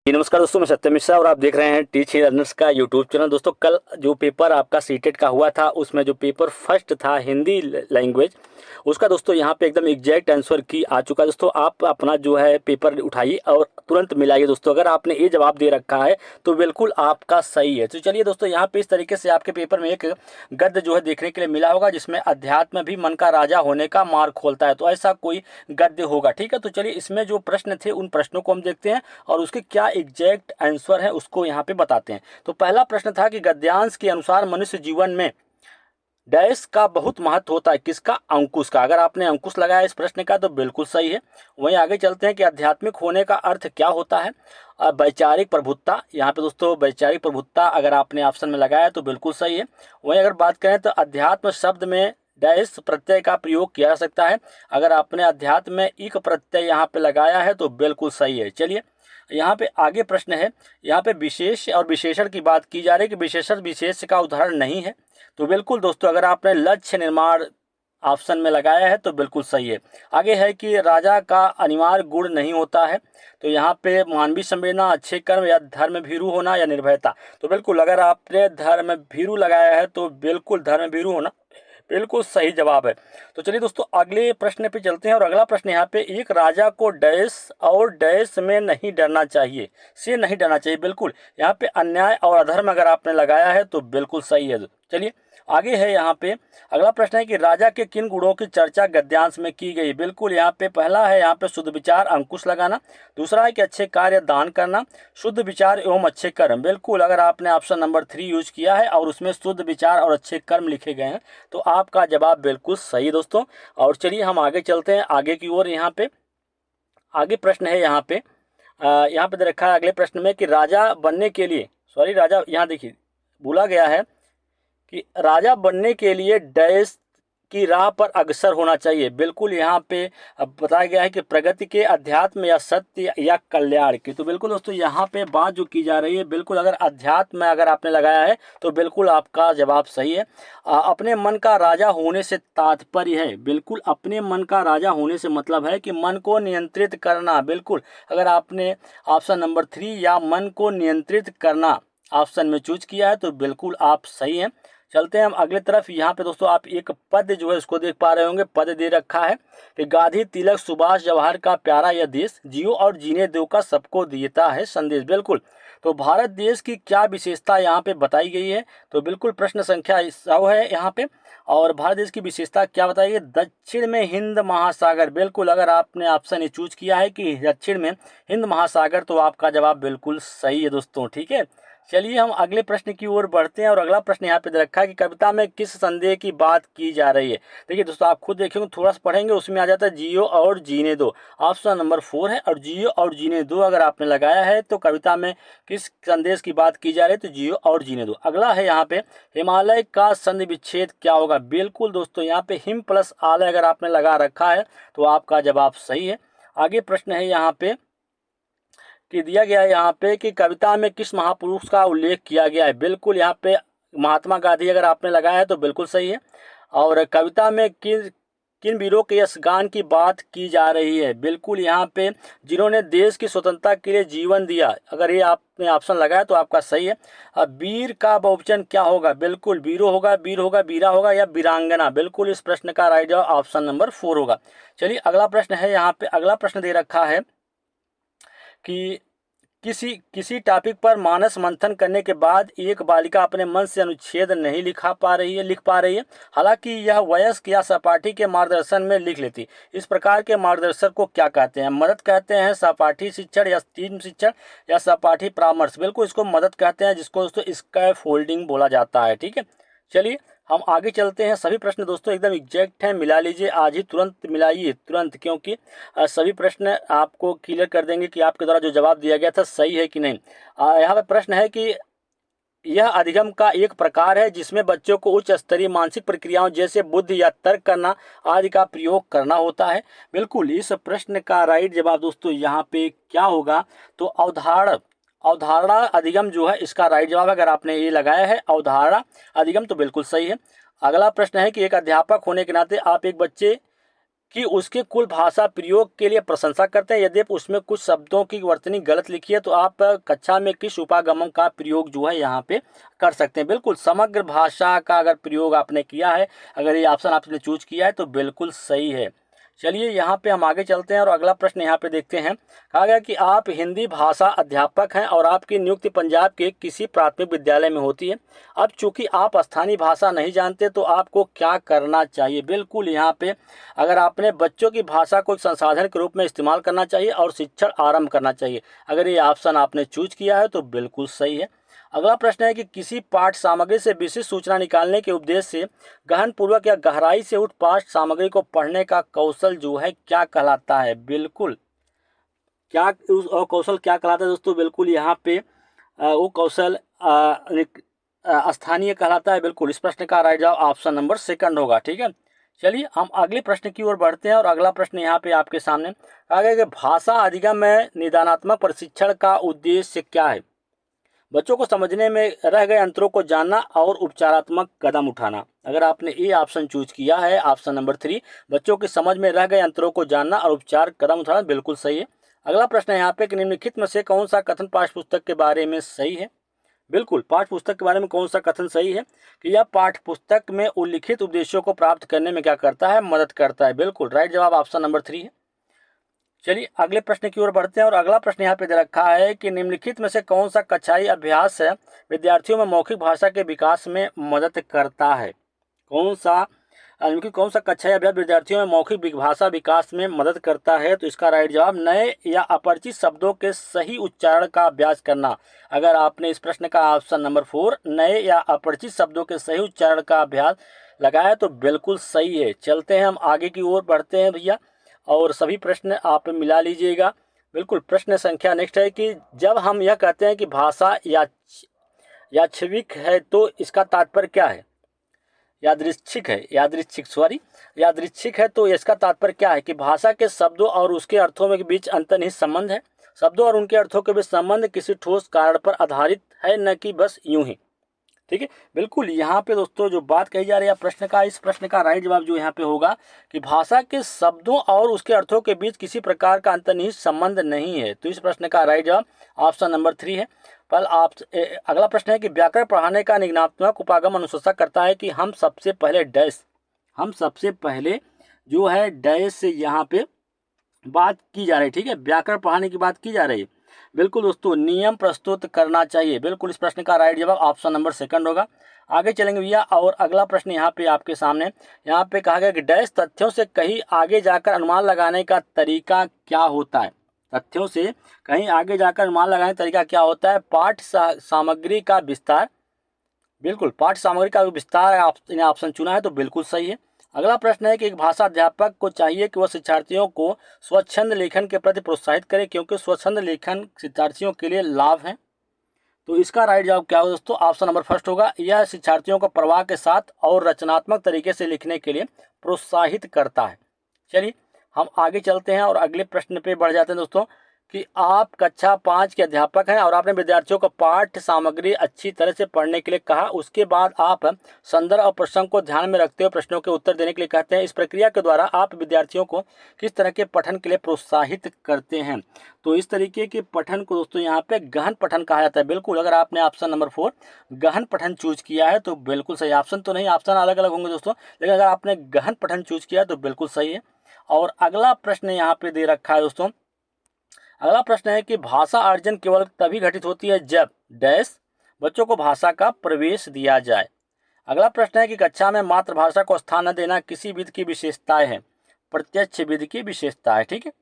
जी नमस्कार दोस्तों, मैं सत्यम मिश्रा और आप देख रहे हैं टीच लर्नर्स का यूट्यूब चैनल। दोस्तों कल जो पेपर आपका सीटेट का हुआ था उसमें जो पेपर फर्स्ट था हिंदी लैंग्वेज, उसका दोस्तों यहाँ पे एकदम एग्जैक्ट आंसर की आ चुका है। दोस्तों आप अपना जो है पेपर उठाइए और तुरंत मिलाइए। दोस्तों अगर आपने ये जवाब दे रखा है तो बिल्कुल आपका सही है। तो चलिए दोस्तों, यहाँ पे इस तरीके से आपके पेपर में एक गद्य जो है देखने के लिए मिला होगा जिसमें अध्यात्म भी मन का राजा होने का मार्ग खोलता है। तो ऐसा कोई गद्य होगा, ठीक है। तो चलिए इसमें जो प्रश्न थे उन प्रश्नों को हम देखते हैं और उसके क्या एग्जैक्ट आंसर है उसको यहाँ पे बताते हैं। तो पहला प्रश्न था कि गद्यांश के अनुसार मनुष्य जीवन में डैश का बहुत महत्व होता है, किसका? अंकुश का। अगर आपने अंकुश लगाया इस प्रश्न का तो बिल्कुल सही है। वहीं आगे चलते हैं कि आध्यात्मिक होने का अर्थ क्या होता है? वैचारिक प्रभुत्ता। यहाँ पे दोस्तों वैचारिक प्रभुत्ता अगर आपने ऑप्शन में लगाया तो बिल्कुल सही है। वहीं अगर बात करें तो अध्यात्म शब्द में डैश प्रत्यय का प्रयोग किया जा सकता है। अगर आपने अध्यात्म में इक प्रत्यय यहाँ पे लगाया है तो बिल्कुल सही है। चलिए यहाँ पे आगे प्रश्न है, यहाँ पे विशेष और विशेषण की बात की जा रही है कि विशेषण विशेष का उदाहरण नहीं है। तो बिल्कुल दोस्तों अगर आपने लक्ष्य निर्माण ऑप्शन में लगाया है तो बिल्कुल सही है। आगे है कि राजा का अनिवार्य गुण नहीं होता है। तो यहाँ पे मानवीय संवेदना, अच्छे कर्म या धर्म भीरू होना या निर्भयता। तो बिल्कुल अगर आपने धर्म भीरू लगाया है तो बिल्कुल धर्म भीरू होना बिल्कुल सही जवाब है। तो चलिए दोस्तों अगले प्रश्न पे चलते हैं और अगला प्रश्न यहाँ पे, एक राजा को डैश और डैश में नहीं डरना चाहिए, से नहीं डरना चाहिए। बिल्कुल यहाँ पे अन्याय और अधर्म अगर आपने लगाया है तो बिल्कुल सही है। चलिए आगे है यहाँ पे अगला प्रश्न है कि राजा के किन गुणों की चर्चा गद्यांश में की गई। बिल्कुल यहाँ पे पहला है यहाँ पे शुद्ध विचार अंकुश लगाना। दूसरा है कि अच्छे कार्य दान करना, शुद्ध विचार एवं अच्छे कर्म। बिल्कुल अगर आपने ऑप्शन नंबर 3 यूज किया है और उसमें शुद्ध विचार और अच्छे कर्म लिखे गए हैं तो आपका जवाब बिल्कुल सही दोस्तों। और चलिए हम आगे चलते हैं आगे की ओर। यहाँ पे आगे प्रश्न है यहाँ पे दे रखा है अगले प्रश्न में कि राजा बनने के लिए, सॉरी राजा यहाँ देखिए बोला गया है कि राजा बनने के लिए डैश की राह पर अग्रसर होना चाहिए। बिल्कुल यहाँ पे बताया गया है कि प्रगति के, अध्यात्म या सत्य या कल्याण की। तो बिल्कुल दोस्तों यहाँ पे बात जो की जा रही है, बिल्कुल अगर अध्यात्म में अगर आपने लगाया है तो बिल्कुल आपका जवाब सही है। अपने मन का राजा होने से तात्पर्य है, बिल्कुल अपने मन का राजा होने से मतलब है कि मन को नियंत्रित करना। बिल्कुल अगर आपने ऑप्शन नंबर 3 या मन को नियंत्रित करना ऑप्शन में चूज किया है तो बिल्कुल आप सही हैं। चलते हैं हम अगले तरफ। यहाँ पे दोस्तों आप एक पद जो है उसको देख पा रहे होंगे, पद दे रखा है कि गांधी, तिलक, सुभाष, जवाहर का प्यारा यह देश, जियो और जीने दो का सबको देता है संदेश। बिल्कुल तो भारत देश की क्या विशेषता यहाँ पे बताई गई है? तो बिल्कुल प्रश्न संख्या 100 है यहाँ पे। और भारत देश की विशेषता क्या बताई गई? दक्षिण में हिंद महासागर। बिल्कुल अगर आपने ऑप्शन ये चूज किया है कि दक्षिण में हिंद महासागर तो आपका जवाब बिल्कुल सही है दोस्तों, ठीक है। चलिए हम अगले प्रश्न की ओर बढ़ते हैं और अगला प्रश्न यहाँ पे दे रखा है कि कविता में किस संदेह की बात की जा रही है। देखिए दोस्तों आप खुद देखेंगे, थोड़ा सा पढ़ेंगे उसमें आ जाता है जियो और जीने दो। ऑप्शन नंबर 4 है और जियो और जीने दो अगर आपने लगाया है तो कविता में किस संदेश की बात की जा रही है? तो जियो और जीने दो। अगला है यहाँ पे हिमालय का संधि विच्छेद क्या होगा? बिल्कुल दोस्तों यहाँ पे हिम प्लस आलय अगर आपने लगा रखा है तो आपका जवाब सही है। आगे प्रश्न है यहाँ पे कि दिया गया है यहाँ पे कि कविता में किस महापुरुष का उल्लेख किया गया है? बिल्कुल यहाँ पे महात्मा गांधी अगर आपने लगाया है तो बिल्कुल सही है। और कविता में किन किन वीरों के यशगान की बात की जा रही है? बिल्कुल यहाँ पे जिन्होंने देश की स्वतंत्रता के लिए जीवन दिया, अगर ये आपने ऑप्शन लगाया तो आपका सही है। अब वीर का बहुवचन क्या होगा? बिल्कुल वीरो होगा, वीर होगा, वीरा होगा या वीरांगना। बिल्कुल इस प्रश्न का राइट जवाब ऑप्शन नंबर 4 होगा। चलिए अगला प्रश्न है यहाँ पे, अगला प्रश्न दे रखा है कि किसी किसी टॉपिक पर मानस मंथन करने के बाद एक बालिका अपने मन से अनुच्छेद नहीं लिख पा रही है, हालांकि यह वयस्क या सहपाठी के मार्गदर्शन में लिख लेती। इस प्रकार के मार्गदर्शक को क्या कहते हैं? मदद कहते हैं, सहपाठी शिक्षण या टीम शिक्षण या सहपाठी परामर्श। बिल्कुल इसको मदद कहते हैं, जिसको दोस्तों स्कैफोल्डिंग बोला जाता है, ठीक है। चलिए हम आगे चलते हैं। सभी प्रश्न दोस्तों एकदम एग्जैक्ट हैं, मिला लीजिए आज ही, तुरंत मिलाइए तुरंत, क्योंकि सभी प्रश्न आपको क्लियर कर देंगे कि आपके द्वारा जो जवाब दिया गया था सही है कि नहीं। यहाँ पे प्रश्न है कि यह अधिगम का एक प्रकार है जिसमें बच्चों को उच्च स्तरीय मानसिक प्रक्रियाओं जैसे बुद्धि या तर्क करना आदि का प्रयोग करना होता है। बिल्कुल इस प्रश्न का राइट जवाब दोस्तों यहाँ पे क्या होगा? तो अवधारणा अधिगम जो है इसका राइट जवाब है। अगर आपने ये लगाया है अवधारणा अधिगम तो बिल्कुल सही है। अगला प्रश्न है कि एक अध्यापक होने के नाते आप एक बच्चे कि उसके कुल भाषा प्रयोग के लिए प्रशंसा करते हैं। यदि उसमें कुछ शब्दों की वर्तनी गलत लिखी है तो आप कक्षा में किस उपागमों का प्रयोग जो है यहाँ पे कर सकते हैं। बिल्कुल समग्र भाषा का अगर प्रयोग आपने किया है, अगर ये ऑप्शन आपने चूज किया है तो बिल्कुल सही है। चलिए यहाँ पे हम आगे चलते हैं और अगला प्रश्न यहाँ पे देखते हैं। कहा गया कि आप हिंदी भाषा अध्यापक हैं और आपकी नियुक्ति पंजाब के किसी प्राथमिक विद्यालय में होती है। अब चूंकि आप स्थानीय भाषा नहीं जानते तो आपको क्या करना चाहिए। बिल्कुल यहाँ पे अगर आपने बच्चों की भाषा को एक संसाधन के रूप में इस्तेमाल करना चाहिए और शिक्षण आरंभ करना चाहिए। अगर ये ऑप्शन आपने चूज किया है तो बिल्कुल सही है। अगला प्रश्न है कि किसी पाठ सामग्री से विशिष्ट सूचना निकालने के उद्देश्य से गहन पूर्वक या गहराई से उठ पाठ सामग्री को पढ़ने का कौशल जो है क्या कहलाता है। बिल्कुल क्या उस कौशल क्या कहलाता है दोस्तों। बिल्कुल यहाँ पे वो कौशल स्थानीय कहलाता है। बिल्कुल इस प्रश्न का राइट जवाब ऑप्शन नंबर सेकंड होगा। ठीक है, चलिए हम अगले प्रश्न की ओर बढ़ते हैं और अगला प्रश्न यहाँ पे आपके सामने आ गया कि भाषा अधिगम में निदानात्मक प्रशिक्षण का उद्देश्य क्या है। बच्चों को समझने में रह गए अंतरों को जानना और उपचारात्मक कदम उठाना। अगर आपने ये ऑप्शन चूज किया है ऑप्शन नंबर 3, बच्चों की समझ में रह गए अंतरों को जानना और उपचार कदम उठाना, बिल्कुल सही है। अगला प्रश्न है यहाँ पे कि निम्नलिखित में से कौन सा कथन पाठ्य पुस्तक के बारे में सही है। बिल्कुल पाठ्य पुस्तक के बारे में कौन सा कथन सही है कि यह पाठ्य पुस्तक में उल्लिखित उद्देश्यों को प्राप्त करने में क्या करता है, मदद करता है। बिल्कुल राइट जवाब ऑप्शन नंबर 3 है। चलिए अगले प्रश्न की ओर बढ़ते हैं और अगला प्रश्न यहाँ पे दे रखा है कि निम्नलिखित में से कौन सा कक्षाई अभ्यास है विद्यार्थियों में मौखिक भाषा के विकास में मदद करता है। कौन सा कक्षाई अभ्यास विद्यार्थियों में मौखिक भाषा विकास में मदद करता है। तो इसका राइट जवाब नए या अपरिचित शब्दों के सही उच्चारण का अभ्यास करना। अगर आपने इस प्रश्न का ऑप्शन नंबर 4 नए या अपरिचित शब्दों के सही उच्चारण का अभ्यास लगाया तो बिल्कुल सही है। चलते हैं हम आगे की ओर बढ़ते हैं भैया और सभी प्रश्न आप मिला लीजिएगा। बिल्कुल प्रश्न संख्या नेक्स्ट है कि जब हम यह कहते हैं कि भाषा यादृच्छिक है तो इसका तात्पर्य क्या है। यादृच्छिक है तो इसका तात्पर्य क्या है कि भाषा के शब्दों और उसके अर्थों के बीच अंतर्निहित संबंध है। शब्दों और उनके अर्थों के बीच संबंध किसी ठोस कारण पर आधारित है, न कि बस यूं ही। ठीक है, बिल्कुल यहाँ पे दोस्तों जो बात कही जा रही है प्रश्न का, इस प्रश्न का राइट जवाब जो यहाँ पे होगा कि भाषा के शब्दों और उसके अर्थों के बीच किसी प्रकार का अंतर्निहित संबंध नहीं है। तो इस प्रश्न का राइट जवाब ऑप्शन नंबर 3 है। पर आप अगला प्रश्न है कि व्याकरण पढ़ाने का निगमात्मक उपागम अनुशंसा करता है कि हम सबसे पहले जो है डैश से यहाँ पे बात की जा रही है। ठीक है, व्याकरण पढ़ाने की बात की जा रही है। बिल्कुल दोस्तों नियम प्रस्तुत करना चाहिए। बिल्कुल इस प्रश्न का राइट जवाब ऑप्शन नंबर सेकंड होगा। आगे चलेंगे भैया और अगला प्रश्न यहाँ पे आपके सामने यहाँ पे कहा गया कि डैश तथ्यों से कहीं आगे जाकर अनुमान लगाने का तरीका क्या होता है। तथ्यों से कहीं आगे जाकर अनुमान लगाने का तरीका क्या होता है। पाठ सामग्री का विस्तार। बिल्कुल पाठ सामग्री का विस्तार ऑप्शन चुना है तो बिल्कुल सही है। अगला प्रश्न है कि एक भाषा अध्यापक को चाहिए कि वह शिक्षार्थियों को स्वच्छंद लेखन के प्रति प्रोत्साहित करे क्योंकि स्वच्छंद लेखन शिक्षार्थियों के लिए लाभ है। तो इसका राइट जवाब क्या होगा दोस्तों, ऑप्शन नंबर फर्स्ट होगा। यह शिक्षार्थियों को प्रवाह के साथ और रचनात्मक तरीके से लिखने के लिए प्रोत्साहित करता है। चलिए हम आगे चलते हैं और अगले प्रश्न पे बढ़ जाते हैं दोस्तों कि आप कक्षा 5 के अध्यापक हैं और आपने विद्यार्थियों को पाठ्य सामग्री अच्छी तरह से पढ़ने के लिए कहा। उसके बाद आप संदर्भ और प्रसंग को ध्यान में रखते हुए प्रश्नों के उत्तर देने के लिए कहते हैं। इस प्रक्रिया के द्वारा आप विद्यार्थियों को किस तरह के पठन के लिए प्रोत्साहित करते हैं। तो इस तरीके के पठन को दोस्तों यहाँ पे गहन पठन कहा जाता है। बिल्कुल अगर आपने ऑप्शन नंबर 4 गहन पठन चूज किया है तो बिल्कुल सही। ऑप्शन तो नहीं, ऑप्शन अलग अलग होंगे दोस्तों, लेकिन अगर आपने गहन पठन चूज किया तो बिल्कुल सही है। और अगला प्रश्न यहाँ पे दे रखा है दोस्तों, अगला प्रश्न है कि भाषा अर्जन केवल तभी घटित होती है जब डैश बच्चों को भाषा का प्रवेश दिया जाए। अगला प्रश्न है कि कक्षा में मातृभाषा को स्थान न देना किसी विधि की विशेषताएं है। प्रत्यक्ष विधि की विशेषता है। ठीक है,